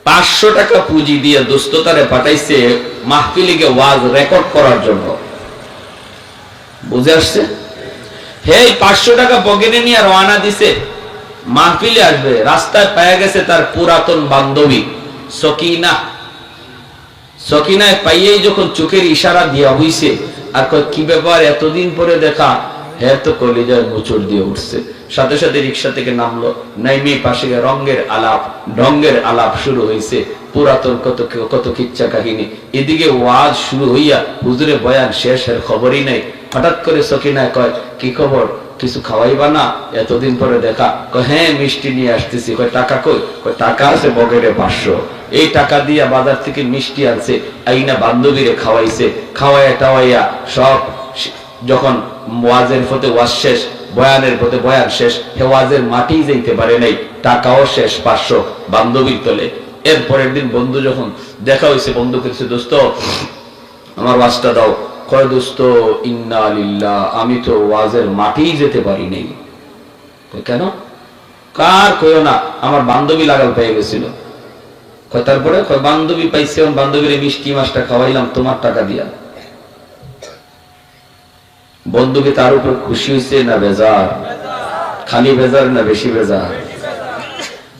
500 টাকা পুঁজি দিয়ে দোস্ততারে পাঠাইছে মাহফিলে গিয়ে ওয়াজ রেকর্ড করার জন্য। বুঝে আসছে? হে 500 টাকা পকেটে নিয়ে রওনা দিছে, মাহফিলে আসবে। রাস্তায় পায়া গেছে তার পুরাতন বান্ধবী সকিনা। সকিনায় পাইয়েই যখন চোখের ইশারা দিয়া হইছে, আর কি ব্যাপার এতদিন পরে দেখা, হ্যাঁ তো কলিজায় মোচড় দিয়ে উঠছে। সাথে সাথে রিক্সা থেকে নামলো, নাইমে পাশে রঙের আলাপ শুরু হয়েছে, পুরাতন কত কিচ্ছা কাহিনী। এদিকে ওয়াজ শুরু হইয়া হুজুরে বয়ান শেষের খবরই নেই। হঠাৎ করে সকিনায় কয় কি খবর, কিছু খাওয়াইবা না, এতদিন পরে দেখা? হ্যাঁ মিষ্টি নিয়ে আসতেছি। টাকা কই? টাকা আছে পকেটে 500। এই টাকা দিয়া বাজার থেকে মিষ্টি আনছে, আইনা বান্ধবীরে খাওয়াইছে, খাওয়াইয়া টাওয়াইয়া সব। যখন ওয়াজের পথে ওয়াজ শেষ, বয়ানের পথে বয়ান শেষ, হে ওয়াজের মাটি যাইতে পারে নাই, টাকাও শেষ 500 বান্ধবীর তলে। এরপরের দিন বন্ধু যখন দেখা হয়েছে, বন্ধু কিছু দোস্ত আমার ওয়াজটা দাও। কয় দোস্ত ইন্না লিল্লাহ, আমি তো ওয়াজের মাটি যেতে পারি নাই। কেন? কার কইও না, আমার বান্ধবী লাগাল পেয়ে গেছিল। তারপরে বান্ধবী পাইছে, বান্ধবীর মিষ্টি মাছটা খাওয়াইলাম তোমার টাকা দিয়া। বন্ধুকে তার উপর খুশি হয়েছে না বেজার? খালি বেজার না বেশি বেজার?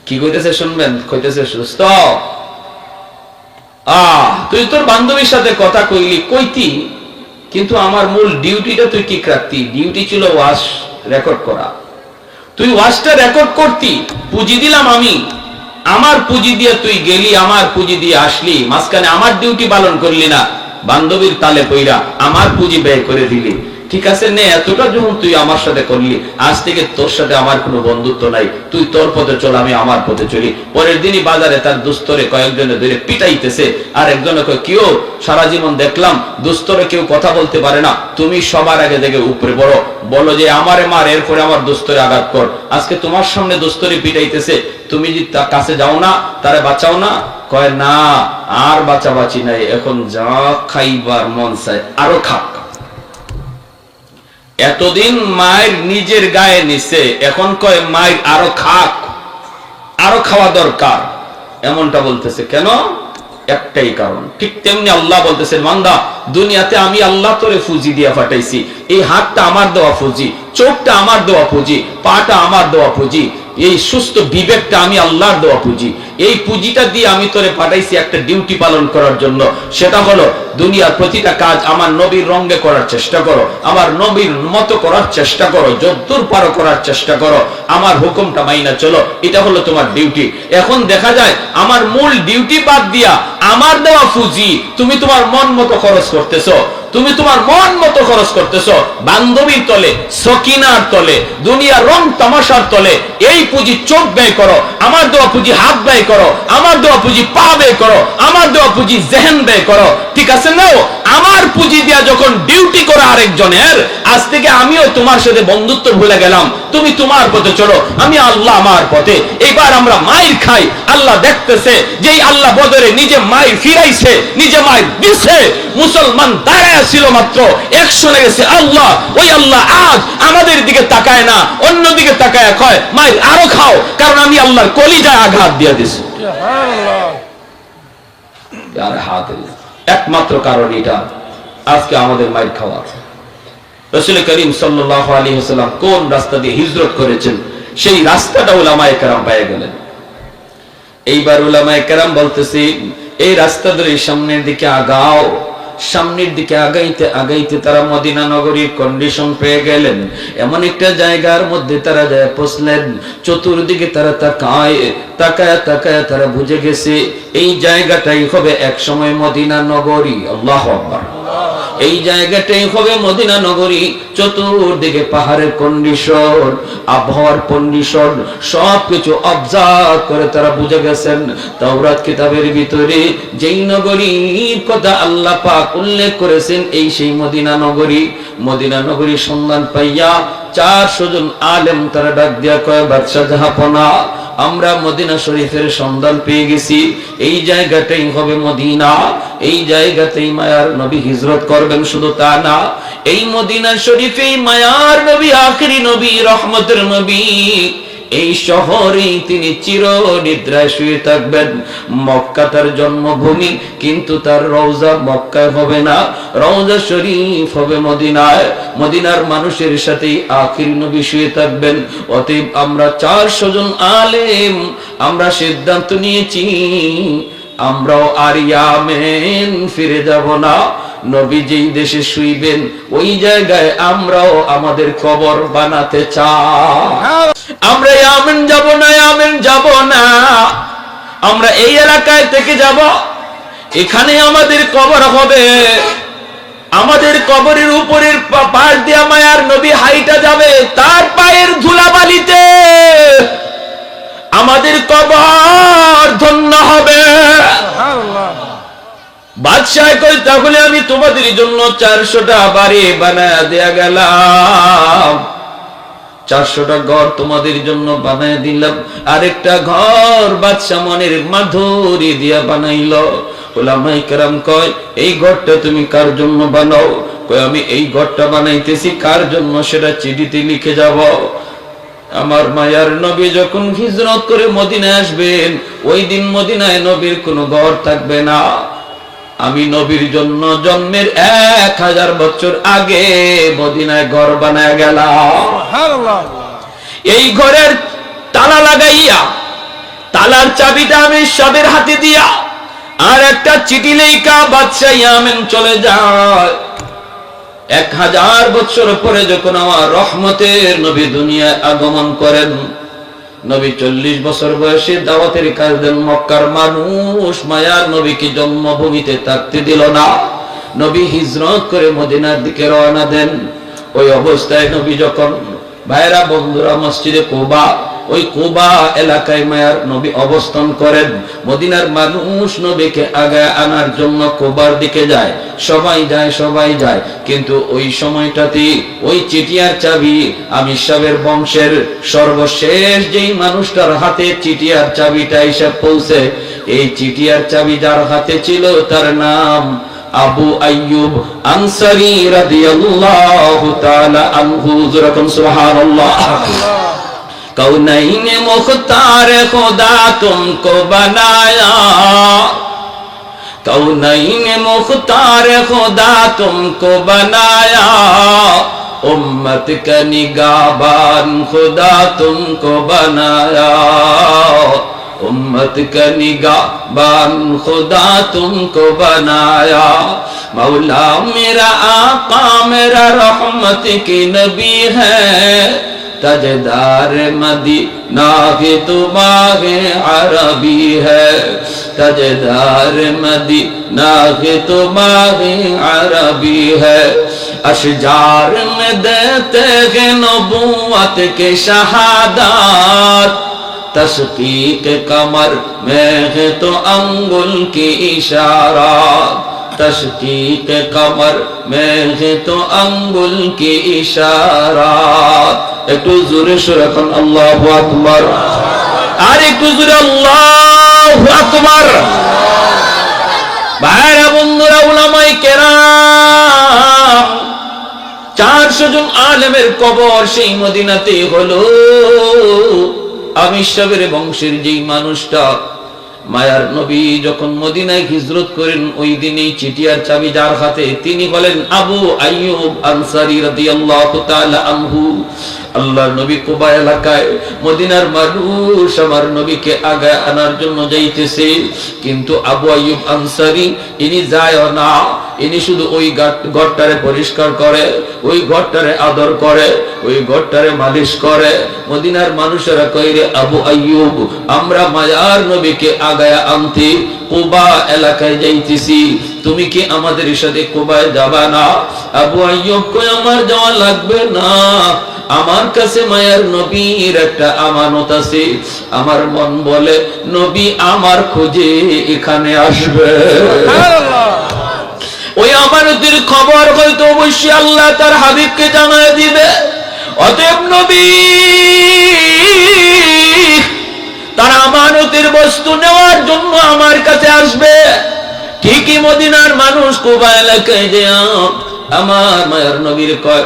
কি কইতেছে শুনবেন? কইতেছে সুস্থ তুই তোর বান্ধবীর সাথে কথা কইলি, কইতি, কিন্তু আমার মূল ডিউটিটা তুই ঠিক রাখতি। ডিউটি ছিল ওয়াজ রেকর্ড করা। তুই ওয়াজটা রেকর্ড করতি, পুঁজি দিলাম আমি, আমার পুঁজি দিয়ে তুই গেলি, আমার পুঁজি দিয়ে আসলি, মাঝখানে আমার ডিউটি পালন করলি না, বান্ধবীর তালে কইরা আমার পুঁজি ব্যয় করে দিলি। ঠিক আছে নে, এতটা যখন তুই আমার সাথে করলি, আজ থেকে তোর সাথে আমার কোনো বন্ধুত্ব নাই, তুই তোর পথে চল, আমি আমার পথে চলি। পরের দিনই বাজারে তার দুস্তরে কয়েকজনে ধরে পিটাইতেছে, আর একজনে কয় কেউ সারা জীবন দেখলাম দুস্তরে কেউ কথা বলতে পারে না, তুমি সবার আগে দেখে উপরে বড়, বলো যে আমারে মার, এরপরে আমার দুস্তরে আঘাত কর। আজকে তোমার সামনে দুস্তরে পিটাইতেছে, তুমি যদি তার কাছে যাও না, তারে বাঁচাও না, কয় না, আর বাঁচাবাঁচি নাই, এখন যা খাইবার মন চায় আরো খাক। এতদিন মায়ের নিজের গায়ে নিছে, এখন কয় মায়ের আরো খাক, আরো খাওয়া দরকার। এমনটা বলতেছে কেন? একটাই কারণ। ঠিক তেমনি আল্লাহ বলতেছেন, বান্দা দুনিয়াতে আমি আল্লাহ তোরে ফুজি দিয়া পাঠাইছি, এই হাতটা আমার দেওয়া ফুজি, চোখটা আমার দেওয়া পুঁজি, পাটা আমার দেওয়া পুঁজি, এই সুস্থ বিবেকটা আমি আল্লাহর দেওয়া পুঁজি। এই পুঁজিটা দিয়ে আমি তোরে পাঠাইছি একটা ডিউটি পালন করার জন্য। সেটা হলো দুনিয়ার প্রতিটা কাজ আমার নবীর রঙে করার চেষ্টা করো, আমার নবীর মতো করার চেষ্টা করো, যদ্দূর পারো করার চেষ্টা করো, আমার হুকুমটা মাইনা চলো। এটা হলো তোমার ডিউটি। এখন দেখা যায় আমার মূল ডিউটি বাদ দিয়া আমার দেওয়া পুঁজি তুমি তোমার মন মতো খরচ করতেছো, তুমি তোমার মন মতো খরচ করতেছো। বান্ধবীর তলে, সকিনার তলে, দুনিয়ার রং তামাশার তলে এই পুঁজি চোখ ব্যয় করো, আমার দেওয়া পুঁজি হাত ব্যয় করো, আমার দেওয়া পুঁজি পা ব্যয় করো, আমার দেওয়া পুঁজি জেহেন ব্যয় করো। ঠিক আছে না? আমার পুঁজি দিয়া যখন ডিউটি করো আরেকজনের, আজ থেকে আমিও তোমার সাথে বন্ধুত্ব ভুলে গেলাম, তুমি তোমার পথে চলো, আমি আল্লাহ আমার পথে। এইবার আমরা মায়ের খাই, আল্লাহ দেখতেছে যে আল্লাহ বদরে নিজে মায়ের ফিরাইছে, নিজে মায়ের দিছে। মুসলমান দাঁড়ায় ছিল মাত্র, একশনে গেছে আল্লাহ। ওই আল্লাহ আজ আমাদের দিকে তাকায় না, অন্য দিকে তাকায় কয় মায়ের আরো খাও, কারণ আমি আল্লাহর কলিজায় আঘাত দিয়ে দিছি। একমাত্র কারণ এটা আজকে আমাদের মায়ের খাওয়ার। রাসূল করিম সাল্লাল্লাহু আলাইহি ওয়াসাল্লাম কোন রাস্তা দিয়ে হিজরত করেছেন, সেই রাস্তাটা উলামায়ে কেরাম পেয়ে গেলেন। এইবার উলামায়ে কেরাম বলতেছি, এই রাস্তা ধরে সামনের দিকে আগাও। সামনের দিকে আগাইতে আগাইতে তারা মদিনা নগরীর কন্ডিশন পেয়ে গেলেন। এমন একটা জায়গার মধ্যে তারা যায় পৌঁছলেন, চতুর্দিকে তারা তাকায় তাকায় তাকায় তারা বুঝে গেছে এই জায়গাটাই হবে এক সময় মদিনা নগরী। আল্লাহু আকবার। এই জায়গাটাই হবে মদিনা নগরী। চতুর্দিকে পাহাড়ের কন্ডিশন, আবহাওয়ার কন্ডিশন সবকিছু অবজার্ভ করে তারা বুঝে গেছেন তাওরাত কিতাবের ভিতরে যেই নগরীর কথা আল্লাহ পাক উল্লেখ করেছেন এই সেই মদিনা নগরী। মদিনা নগরীর সন্ধান পাইয়া 400 জন আলেম তারা ডাক দিয়া কয়, বাদশাহ জাহাপনা, আমরা মদিনা শরীফের সন্ধান পেয়ে গেছি, এই জায়গাটাই হবে মদিনা, এই জায়গাতেই মায়ার নবী হিজরত করবেন। শুধু তা না, এই মদিনা শরীফেই মায়ার নবী, আখেরি নবী, রহমতের নবী, এই শহরেই তিনি চিরনিদ্রায় শুয়ে থাকবেন। মক্কা তার জন্মভূমি, কিন্তু তার রওজা মক্কায় হবে না, রওজা শরীফ হবে মদিনায়। মদিনার মানুষের সাথেই আখেরি নবী শুয়ে থাকবেন। অতএব আমরা 400 জন আলেম আমরা সিদ্ধান্ত নিয়েছি আমরাও আর ইয়ামেন ফিরে যাব না। নবী যেই দেশে শুইবেন ওই জায়গায় আমরাও আমাদের কবর বানাতে চাই। আমরা ইয়ামেন যাব না, ইয়ামেন যাব না, আমরা এই এলাকায় থেকে যাব, এখানে আমাদের কবর হবে। আমাদের কবরের উপরের পাশ দিয়ে মায়ার নবী হাইটা যাবে, তার পায়ের ধুলাবালিতে আমাদের কবর ধন্য হবে। বাদশাহ কই, তাহলে আমি তোমাদের জন্য 400টা বাড়ি বানায় দেয়া গেলাম, 400টা ঘর তোমাদের জন্য বানায় দিলাম। আরেকটা ঘর বাদশাহ মনের মাধুরী দিয়া বানাইলো। উলামায়ে কেরাম কয়, এই ঘরটা তুমি কার জন্য বানাও? কয়, আমি এই ঘরটা বানাইতেছি কার জন্য সেটা চিঠিতে লিখে যাব। আমার মায়ার নবী যখন হিজরত করে মদিনায় আসবেন, ওই দিন মদিনায় নবীর কোনো ঘর থাকবে না। আমি নবীর জন্য জন্মের 1000 বছর আগে মদিনায় ঘর বানায় গেলাম। এই ঘরের তালা লাগাইয়া, তালার চাবিটা আমি সবের হাতে দিয়া, আর একটা চিঠি লেখা বাদশাহ ইয়ামেন চলে যায়। 1000 বছর পরে যখন আমার রহমতের নবী দুনিয়ায় আগমন করেন, নবী 40 বছর বয়সে দাওয়াতের কাজ দেন। মক্কার মানুষ মায়ার নবীকে জন্মভূমিতে থাকতে দিল না। নবী হিজরত করে মদিনার দিকে রওনা দেন। ওই অবস্থায় নবী যখন, ভাইরা বন্ধুরা, মসজিদে কুবা, ওই কুবা এলাকায় মায়ার নবী অবস্থান করেন। মদিনার মানুষ নবীকে আগায় আনার জন্য কুবার দিকে যায়, সবাই যায়, সবাই যায়। কিন্তু ওই সময়টাতে ওই চিঠিয়ার চাবি আমির সাহেবের বংশের সর্বশেষ যেই মানুষটার হাতে চিঠিয়ার চাবিটা এসে পৌঁছে, এই চিঠি আর চাবি যার হাতে ছিল তার নাম আবু আইয়ুব আনসারী রাদিয়াল্লাহু তাআলা আনহু। যখন সুবহানাল্লাহ। कौनैन मुख्तार खुदा तुमको बनाया, कौनैन मुख्तार खुदा तुमको बनाया, उम्मत का निगाहबान खुदा तुमको बनाया, उम्मत का निगाहबान खुदा तुमको बनाया। मौला मेरा आका मेरा रहमत की नबी है, तजदार मदीना के तुम्हारे अरबी है, तजदार मदीना के तुम्हारे अरबी है। अशजार में देते हैं नबूवत के शहादत, तस्कीक कमर में है तो अंगुल की इशारा, तस्कीक कमर में है तो अंगुल की इशारा। একটু জোরে সুরে এখন আল্লাহু আকবার, আর একটু জোরে আল্লাহু আকবার। ভাইরা বন্ধুরা, উলামায়ে কেরাম 400 জন আলেমের কবর সেই মদিনাতে হলো। আমির সাহেবের বংশের যেই মানুষটা মায়ার নবী যখন মদিনায় হিজরত করেন, ওই দিনই চিঠি আর চাবি যার হাতে তিনি বলেন আবু আইয়ুব আনসারী রাদিয়াল্লাহু তাআলা আনহু। আল্লাহর নবী কুবা এলাকায়, মদিনার মানুষ আমার নবীকে আগায় আনার জন্য যাইতেছে, কিন্তু আবু আইয়ুব আনসারী ইনি যায় না, ইনি শুধু ওই ঘরটারে পরিষ্কার করে, ওই ঘরটারে আদর করে, ওই ঘরটারে মালিশ করে। মদিনার মানুষেরা কইরে আবু আইয়ুব আমরা মায়ার নবীকে আগায় আনতে কুবা এলাকায় যাইতেছি, তুমি কি আমাদের সাথে কুবায় যাবা না? আবু আইয়ুব কই আমার যাওয়া লাগবে না, আমার কাছে মায়ার নবীর একটা আমানত আছে। আমার মন বলে নবী আমার খোঁজে এখানে আসবে, ওই আমানতের খবর হয়তো অবশ্যই আল্লাহ তার হাবিবকে জানায় দিবে। অতএব নবী তার আমানতের বস্তু নেওয়ার জন্য আমার কাছে আসবে। ঠিকই মদিনার মানুষ কুবা এলাকায় যে আমার মায়ার নবীর কয়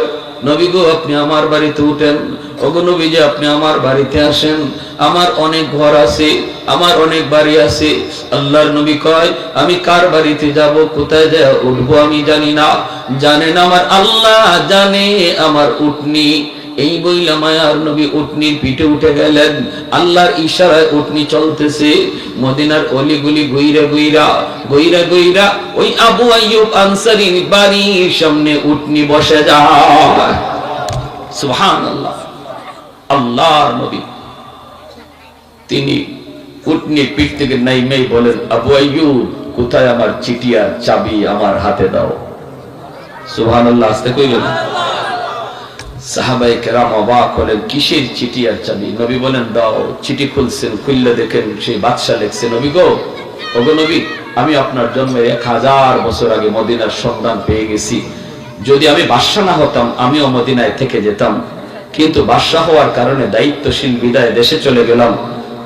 নবী গো আপনি আমার বাড়িতে উঠেন, ওগো নবী যে আপনি আমার বাড়িতে আসেন, আমার অনেক ঘর আছে, আমার অনেক বাড়ি আছে। আল্লাহর নবী কয় আমি কার বাড়িতে যাব, কোথায় যায় উঠবো আমি জানি না, জানেন আমার আল্লাহ জানে আমার উটনি। এই বইলা মায়ার নবী উটনির পিঠে উঠে গেলেন, আল্লাহর ইশারায় উটনি চলতেছে। মদিনার অলিগুলি গইরা গইরা গইরা গইরা ওই আবু আইয়ুব আনসারীর বাড়ির সামনে উটনি বসে যায়। সুবহানাল্লাহ। আল্লাহর নবী তিনি উটনির পিঠ থেকে নাইমেই বলেন আবু আইয়ুব কোথায় আমার চিঠি আর চাবি আমার হাতে দাও। সুবহানাল্লাহ। আস্তে কইলেন। সাহাবায়ে কেরাম অবাক হলেন, কিসের চিঠি আর চাবি? নবী বলেন দাও। চিঠি খুলছেন, খুললে দেখেন সেই বাদশা লিখছে নবী গো, ওগো নবী আমি আপনার জন্মের 1000 বছর আগে মদিনার সন্ধান পেয়ে গেছি। যদি আমি বাদশা না হতাম আমিও মদিনায় থেকে যেতাম, কিন্তু বাদশা হওয়ার কারণে দায়িত্বশীল বিদায় দেশে চলে গেলাম।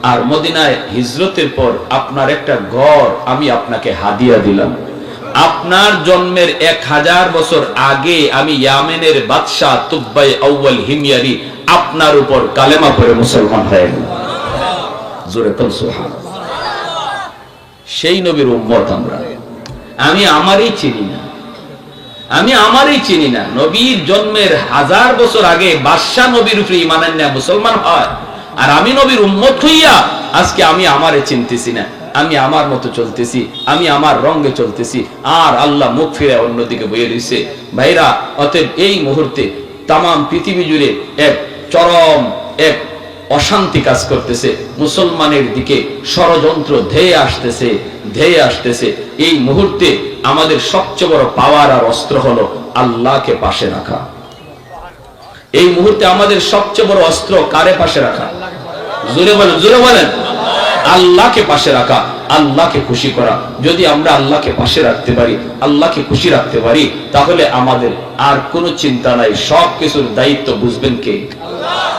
আর মদিনায় হিজরতের পর আপনার একটা ঘর আমি আপনাকে হাদিয়া দিলাম। আপনার জন্মের 1000 বছর আগে আমি ইয়ামেনের বাদশা তুব্বাই আউয়াল হিময়ারি আপনার উপর কালেমা পড়ে মুসলমান হয়ে গেল। জোরে বল সুবহানাল্লাহ। সেই নবীর উম্মত আমরা। আমি আমারই চিনি না, আমি আমারই চিনি না। নবীর জন্মের 1000 বছর আগে বাদশা নবীর উপরে ঈমান আনলে মুসলমান হয়, আর আমি নবীর উম্মত হইয়া আজকে আমি আমারে চিনতেছি না, আমি আমার মতো চলতেছি, আমি আমার রঙে চলতেছি, আর আল্লাহ মুখ ফিরে অন্যদিকে বইয়ে দিয়েছে। ভাইরা, অতএব এই মুহূর্তে তামাম পৃথিবী জুড়ে এক চরম এক অশান্তি কাজ করতেছে, মুসলমানের দিকে ষড়যন্ত্র ধেয়ে আসতেছে ধেয়ে আসতেছে। এই মুহূর্তে আমাদের সবচেয়ে বড় পাওয়ার আর অস্ত্র হলো আল্লাহকে পাশে রাখা। এই মুহূর্তে আমাদের সবচেয়ে বড় অস্ত্র কারে পাশে রাখা? জোরে বলেন, জোরে বলেন। আল্লাহকে পাশে রাখা, আল্লাহকে খুশি করা। যদি আমরা আল্লাহকে পাশে রাখতে পারি, আল্লাহকে খুশি রাখতে পারি, তাহলে আমাদের আর কোনো চিন্তা নাই। সব কিছুর দায়িত্ব বুঝবেন কে?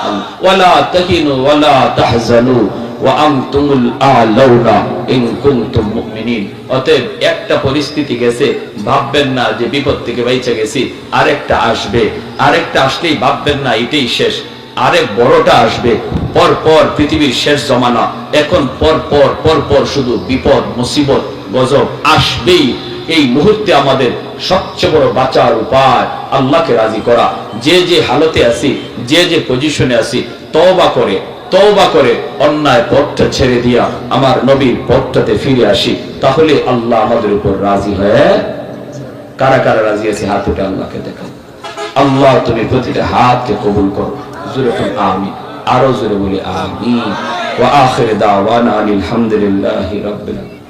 আল্লাহ। ওয়ালা তাহিনু ওয়ালা তাহজানু ওয়া আনতুমুল আ'লাউনা ইন কুনতুম মুমিনিন। অতএব একটা পরিস্থিতি গেছে, ভাববেন না যে বিপদ থেকে বাইচা গেছি, আরেকটা আসবে, আরেকটা আসলেই ভাববেন না এটাই শেষ, আরেক বড়টা আসবে। পরপর পৃথিবীর শেষ জমানা, এখন পরপর শুধু বিপদ মুসিবত গজব আসবেই। এই মুহূর্তে আমাদের সবচেয়ে বড় বাঁচার উপায় আল্লাহকে রাজি করা। যে যে হালতে আছি, যে যে পজিশনে আছি, তওবা করে অন্যায় পথটা ছেড়ে দিয়া আমার নবীর পথটাতে ফিরে আসি, তাহলে আল্লাহ আমাদের উপর রাজি হয়ে। কারা কারা রাজি আছে হাত উঠে আল্লাহকে দেখাও। আল্লাহ তুমি প্রতিটা হাতকে কবুল করো। জোরে বলুন আমিন, আরো জোরে বলি আমিন। ওয়া আখির দাওয়ানা আলহামদুলিল্লাহি রাব্বিল আলামিন।